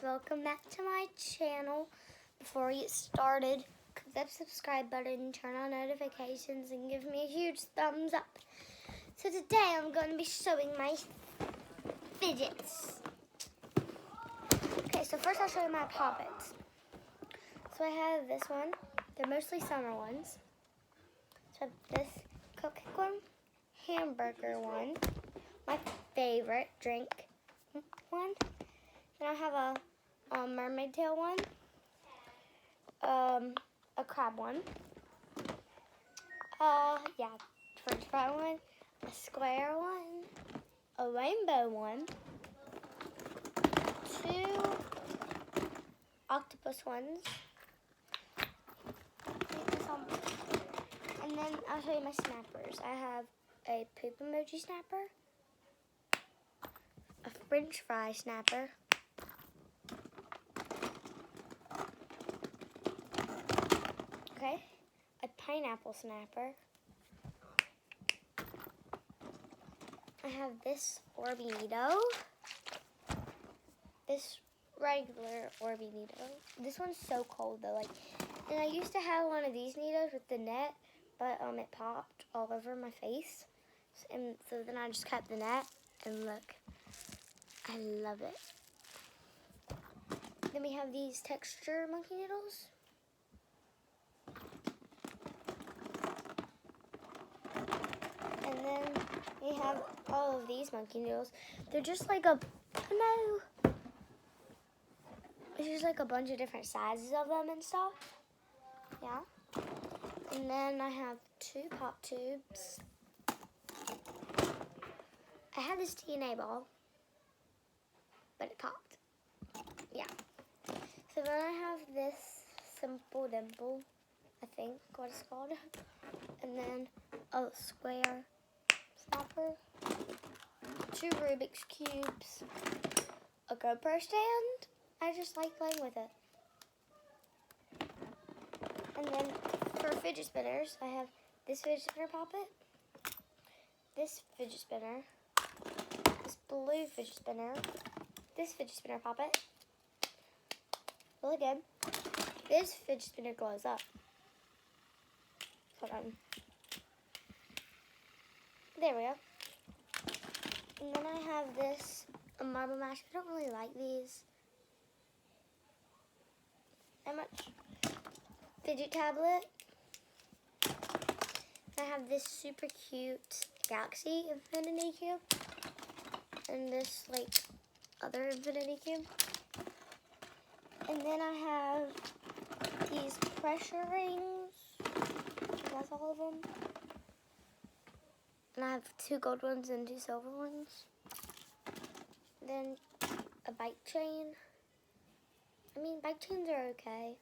welcome back to my channel. Before we get started, click that subscribe button, turn on notifications, and give me a huge thumbs up. So today I'm going to be showing my fidgets. Okay, so first I'll show you my poppets. So I have this one. They're mostly summer ones. So I have this cupcake one, hamburger one, my favorite drink one. Then I have a mermaid tail one, a crab one, French fry one, a square one, a rainbow one, 2 octopus ones, and then I'll show you my snappers. I have a poop emoji snapper, a French fry snapper, a pineapple snapper. I have this Orbinito, this regular Orbinito. This one's so cold though, and I used to have one of these Nitos with the net, but it popped all over my face, and so then I just kept the net, and look, I love it. Then we have these texture monkey noodles. And then we have all of these monkey noodles. They're just like it's just like a bunch of different sizes of them and stuff. Yeah. And then I have 2 pop tubes. I had this TNA ball, but it popped. Yeah. So then I have this Simple Dimple, I think what it's called. And then a square snapper, 2 Rubik's Cubes, a GoPro stand. I just like playing with it. And then for fidget spinners, I have this fidget spinner poppet, this fidget spinner, this blue fidget spinner, this fidget spinner poppet. Really good. This fidget spinner glows up. Hold on. There we go. And then I have this marble mash. I don't really like these that much. Fidget tablet. I have this super cute Galaxy Infinity Cube. And this other Infinity Cube. And then I have these pressure rings. That's all of them. And I have 2 gold ones and 2 silver ones. Then a bike chain. Bike chains are okay.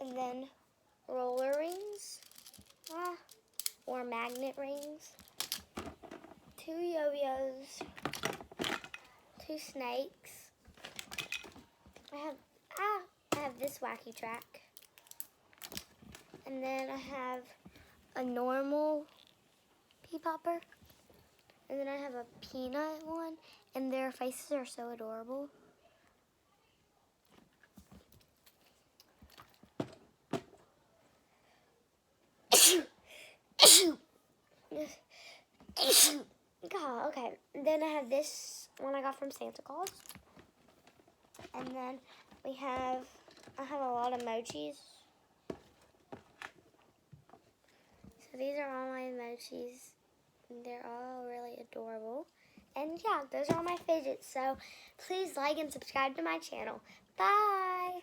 And then roller rings. Or magnet rings. 2 yo-yos. 2 snakes. I have this wacky track. And then I have a normal pea popper. And then I have a peanut one. And their faces are so adorable. God, okay. Then I have this one I got from Santa Claus. And then I have a lot of mochis. So these are all my mochis. They're all really adorable. And yeah, those are all my fidgets. So please like and subscribe to my channel. Bye!